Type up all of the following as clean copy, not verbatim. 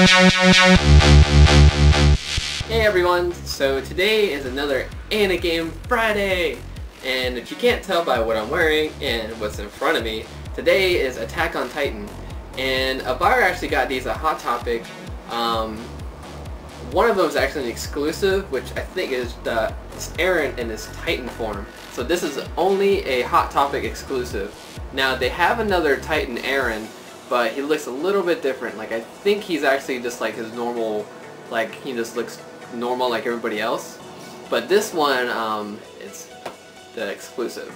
Hey everyone, so today is another AniGame Friday! And if you can't tell by what I'm wearing and what's in front of me, today is Attack on Titan. And a buyer actually got these at Hot Topic. One of them is actually an exclusive, which I think is Eren in his Titan form. So this is only a Hot Topic exclusive. Now they have another Titan Eren, but he looks a little bit different. Like, I think he's actually just like his normal, like he just looks normal like everybody else. But this one, it's the exclusive.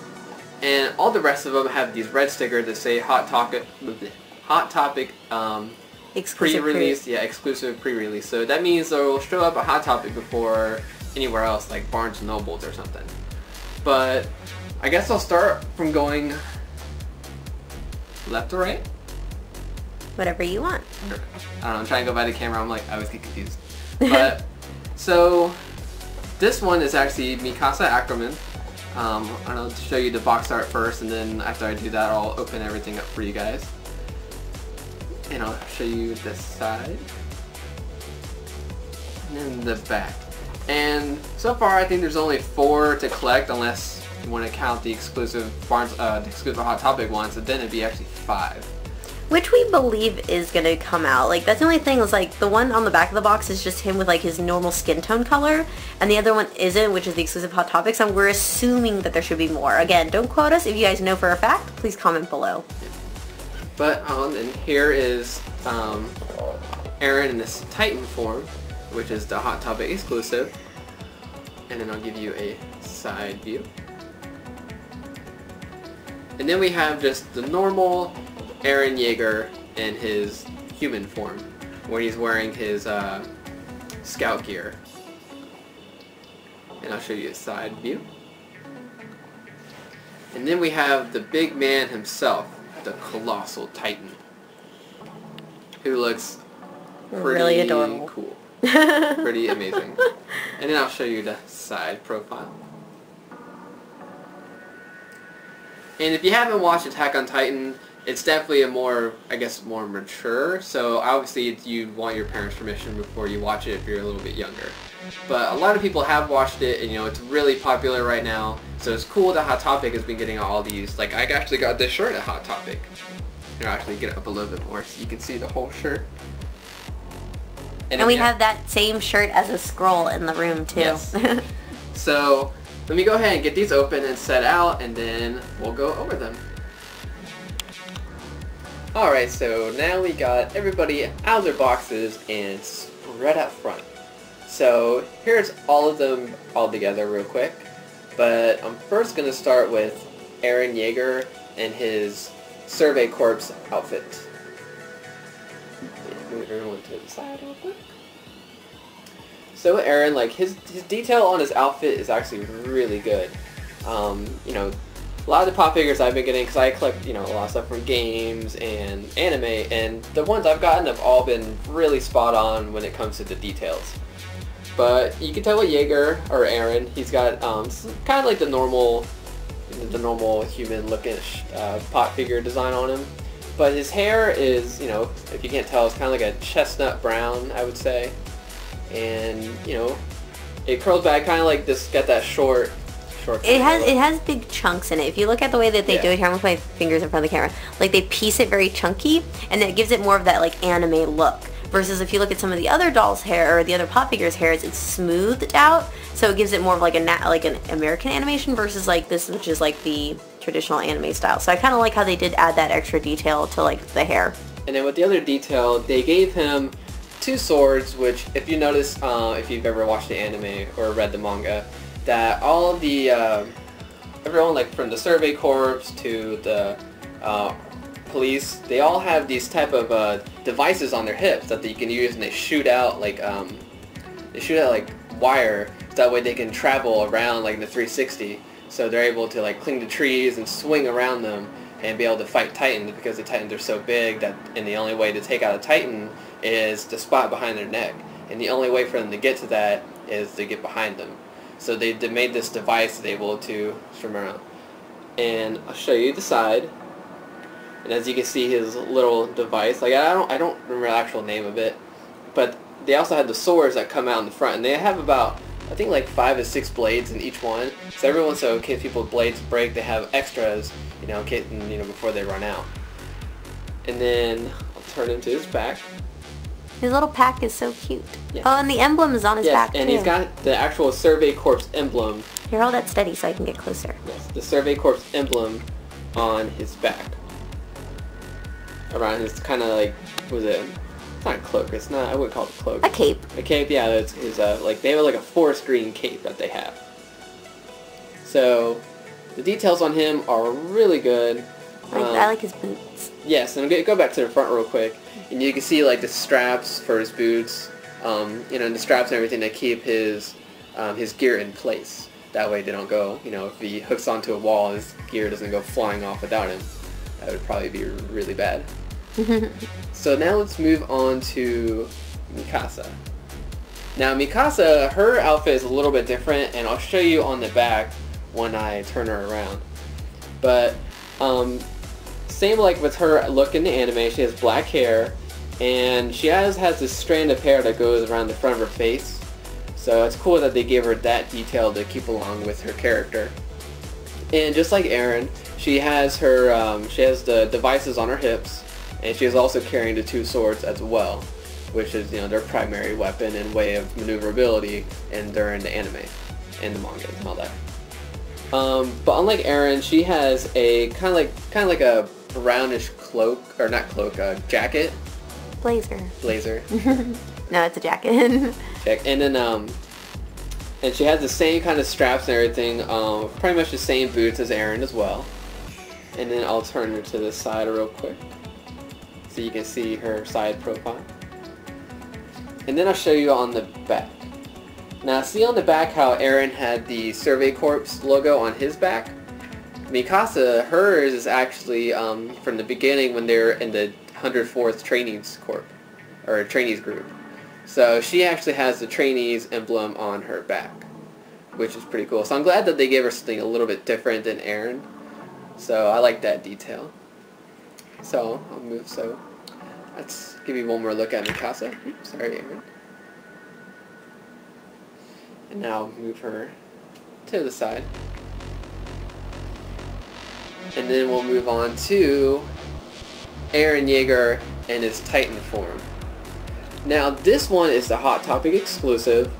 And all the rest of them have these red stickers that say Hot Topic pre-release, yeah, exclusive pre-release. So that means they'll show up at Hot Topic before anywhere else, like Barnes & Nobles or something. But I guess I'll start from going left to right. Whatever you want. I don't know, I'm trying to go by the camera, I always get confused. But, so, this one is actually Mikasa Ackerman. I don't know, to show you the box art first, and then after I do that, I'll open everything up for you guys. And I'll show you this side. And then the back. And so far, I think there's only 4 to collect, unless you want to count the exclusive Hot Topic ones, and then it'd be actually 5. Which we believe is going to come out. Like, that's the only thing, is like, the one on the back of the box is just him with like his normal skin tone color, and the other one isn't, which is the exclusive Hot Topics, and we're assuming that there should be more. Again, don't quote us. If you guys know for a fact, please comment below. But, and here is Eren in this Titan form, which is the Hot Topic exclusive. And then I'll give you a side view. And then we have just the normal Eren Jaeger in his human form, where he's wearing his scout gear. And I'll show you a side view. And then we have the big man himself, the colossal Titan, who looks pretty really adorable. Cool. Pretty amazing. And then I'll show you the side profile. And if you haven't watched Attack on Titan, it's definitely a more, I guess, more mature, so obviously you want your parents' permission before you watch it if you're a little bit younger. But a lot of people have watched it, and you know, it's really popular right now, so it's cool that Hot Topic has been getting all these. Like, I actually got this shirt at Hot Topic. Here, I'll actually get it up a little bit more so you can see the whole shirt. And we have that same shirt as a scroll in the room, too. Yes. So, let me go ahead and get these open and set out, and then we'll go over them. Alright, so now we got everybody out of their boxes and spread out front. So here's all of them all together real quick. But I'm first going to start with Eren Jaeger and his Survey Corps outfit. Move everyone to the side real quick. So Eren, like his detail on his outfit is actually really good. You know, a lot of the pop figures I've been getting, because I collect, you know, a lot of stuff from games and anime, and the ones I've gotten have all been really spot on when it comes to the details. But you can tell with Jaeger, or Eren, he's got kind of like the normal human looking pop figure design on him. But his hair is, you know, if you can't tell, it's kind of like a chestnut brown, I would say. And, you know, it curls back kind of like this, got that short. It has big chunks in it. If you look at the way that they do it here, I'm with my fingers in front of the camera. Like, they piece it very chunky, and it gives it more of that like anime look. Versus if you look at some of the other dolls' hair or the other pop figures' hairs, it's smoothed out, so it gives it more of like an American animation versus like this, which is like the traditional anime style. So I kind of like how they did add that extra detail to like the hair. And then with the other detail, they gave him 2 swords, which if you notice, if you've ever watched the anime or read the manga, that all of the, everyone like from the Survey Corps to the police, they all have these type of devices on their hips that you can use, and they shoot out like wire, so that way they can travel around like the 360. So they're able to like cling to trees and swing around them and be able to fight Titans, because the Titans are so big that, and the only way to take out a Titan is the spot behind their neck, and the only way for them to get to that is to get behind them. So they made this device able to swim around. And I'll show you the side. And as you can see, his little device, like I don't remember the actual name of it, but they also have the swords that come out in the front, and they have about, I think, like 5 to 6 blades in each one. So every once in a while, in case people's blades break, they have extras, you know, before they run out. And then I'll turn him to his back. His little pack is so cute. Yes. Oh, and the emblem is on his back, and too. he's got the actual Survey Corps emblem. Here, hold that steady so I can get closer. Yes, the Survey Corps emblem on his back. Around his kind of like, what was it? It's not a cloak. It's not, I wouldn't call it a cloak. A cape. A cape, yeah. It's his, like, they have like a forest green cape that they have. So, the details on him are really good. I like his boots. Yes, and go back to the front real quick. And you can see like the straps for his boots, you know, and the straps and everything that keep his gear in place. That way they don't go, you know, if he hooks onto a wall, his gear doesn't go flying off without him. That would probably be really bad. So now let's move on to Mikasa. Now Mikasa, her outfit is a little bit different, and I'll show you on the back when I turn her around. But same like with her look in the anime, she has black hair, and she has this strand of hair that goes around the front of her face. So it's cool that they gave her that detail to keep along with her character. And just like Eren, she has the devices on her hips, and she is also carrying the 2 swords as well, which is, you know, their primary weapon and way of maneuverability during the anime and the manga and all that. But unlike Eren, she has a kind of like a brownish cloak, or not cloak, jacket. Blazer. No, it's a jacket. And then and she has the same kind of straps and everything, pretty much the same boots as Eren as well. And then I'll turn her to the side real quick so you can see her side profile. And then I'll show you on the back. Now see on the back how Eren had the Survey Corps logo on his back? Mikasa, hers is actually from the beginning when they're in the 104th Trainees Corps, or Trainees Group. So she actually has the Trainees emblem on her back, which is pretty cool. So I'm glad that they gave her something a little bit different than Eren. So I like that detail. So I'll move, so let's give you one more look at Mikasa. Oops, sorry, Eren. And now I'll move her to the side. And then we'll move on to Eren Jaeger and his Titan form. Now this one is the Hot Topic exclusive,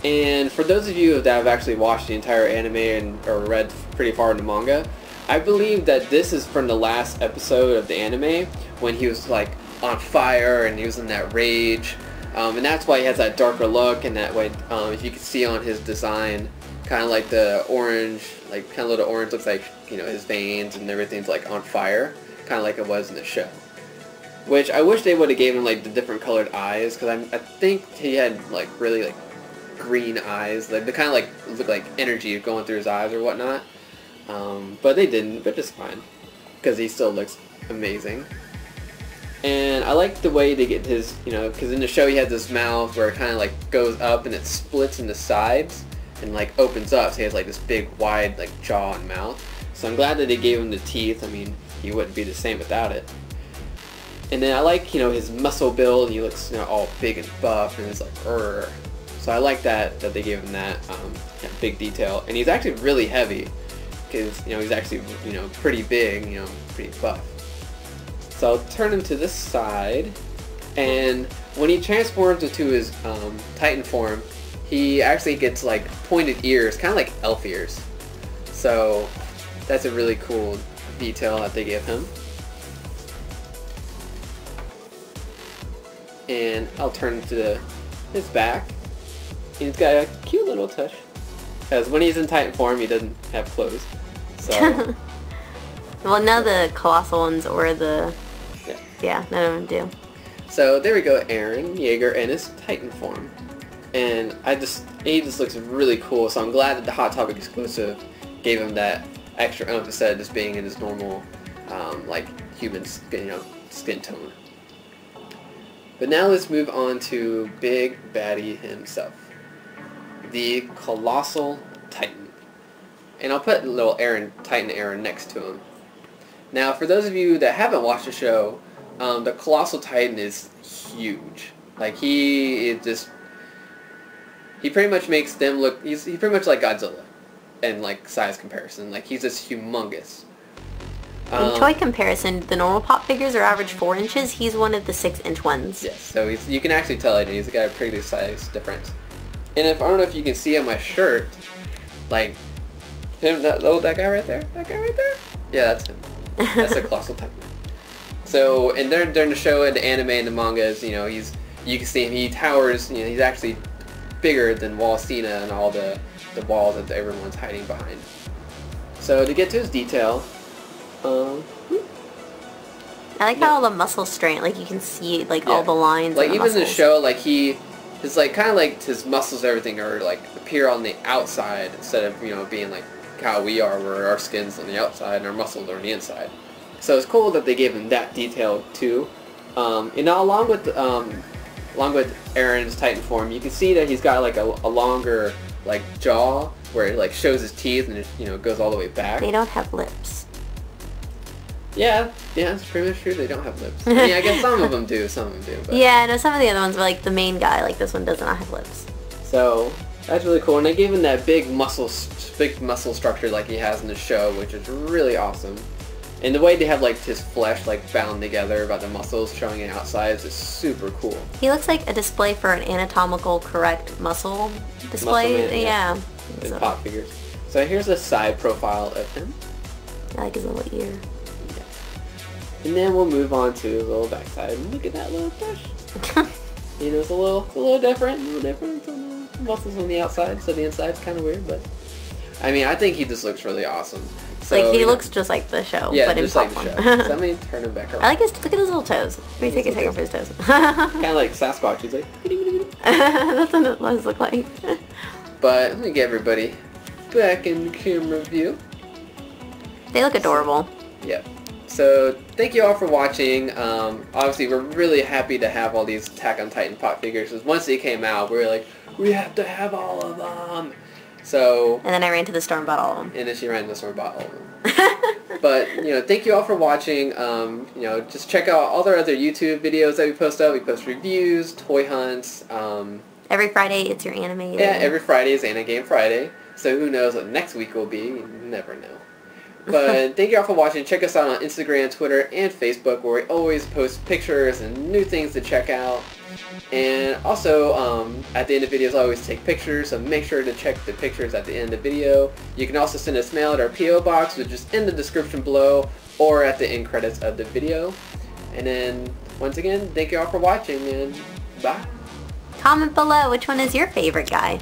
and for those of you that have actually watched the entire anime or read pretty far in the manga, I believe that this is from the last episode of the anime when he was like on fire and he was in that rage, and that's why he has that darker look, and that way if you can see on his design, kind of like the orange, like kind of the orange looks like, you know, his veins and everything's like on fire, kind of like it was in the show. Which I wish they would have gave him like the different colored eyes, because I think he had like really like green eyes, like they kind of like look like energy going through his eyes or whatnot. But they didn't, but just fine, because he still looks amazing. And I like the way they get his, you know, because in the show he had this mouth where it kind of like goes up and it splits in the sides and like opens up, so he has like this big wide like jaw and mouth. So I'm glad that they gave him the teeth. I mean, he wouldn't be the same without it. And then I like, you know, his muscle build. He looks, you know, all big and buff, and it's like, Urgh. So I like that they gave him that big detail. And he's actually really heavy, because, you know, he's actually, you know, pretty big, you know, pretty buff. So I'll turn him to this side, and when he transforms into his Titan form, he actually gets like pointed ears, kind of like elf ears. So that's a really cool detail that they give him. And I'll turn to his back. He's got a cute little tush, because when he's in Titan form, he doesn't have clothes. So well, none of the colossal ones or the yeah, none of them do. So there we go, Eren Jaeger in his Titan form, and he just looks really cool. So I'm glad that the Hot Topic exclusive gave him that extra oomph instead of just being in his normal like human skin, you know, skin tone. But now let's move on to Big Baddie himself, the Colossal Titan. And I'll put a little Titan Eren next to him. Now, for those of you that haven't watched the show, the Colossal Titan is huge. Like he pretty much makes them look. He's pretty much like Godzilla, in like size comparison. Like he's just humongous. In toy comparison, the normal pop figures are average 4 inches. He's one of the 6-inch ones. Yes, so you can actually tell it. He's got a pretty good size difference. And I don't know if you can see on my shirt, like him, that guy right there. That guy right there. Yeah, that's him. That's a colossal titan. So, and during the show and the anime and the mangas, you know, you can see him. He towers. You know, he's actually bigger than Wall Cena and all the walls that everyone's hiding behind. So to get to his detail. I like how all the muscle strain, like you can see like all the lines. Like the even in the muscles. show, like his like kind of like his muscles, and everything are like appear on the outside instead of being like how we are, where our skin's on the outside and our muscles are on the inside. So it's cool that they gave him that detail too. Along with Eren's Titan form, you can see that he's got like a longer like jaw where it like shows his teeth and it goes all the way back. They don't have lips. Yeah, it's pretty much true. They don't have lips. I mean, I guess some of them do. But. Yeah, no, some of the other ones, but like the main guy, like this one does not have lips. So that's really cool, and they gave him that big muscle structure like he has in the show, which is really awesome. And the way they have like his flesh like bound together by the muscles showing it outside is just super cool. He looks like a display for an anatomical correct muscle display. Muscle man, yeah. And pop figures. So here's a side profile of him. I like his little ear. And then we'll move on to his little backside. Look at that little push. It's a little different. Some muscles on the outside, so the inside's kind of weird. But I mean, I think he just looks really awesome. So, like he looks just like the show, yeah, but in just like pop the form. show. So let me turn him back around. I like look at his little toes. Let me take a second for his toes. Kind of like Sasquatch. He's like. That's what it does look like. But let me get everybody back in camera view. They look adorable. Yep. So thank you all for watching. Obviously, we're really happy to have all these Attack on Titan pop figures. Because once they came out, we were like, we have to have all of them. So. And then I ran to the store and bought all of them. And then she ran to the store and bought all of them. But thank you all for watching. Just check out all our other YouTube videos that we post up. We post reviews, toy hunts. Every Friday, it's your anime. Yeah, every Friday is AniGame Friday. So who knows what next week will be? You never know. But thank you all for watching. Check us out on Instagram, Twitter, and Facebook, where we always post pictures and new things to check out. And also, at the end of videos, I always take pictures, so make sure to check the pictures at the end of the video. You can also send us mail at our P.O. Box, which is in the description below, or at the end credits of the video. And then, once again, thank you all for watching, and bye. Comment below which one is your favorite guy.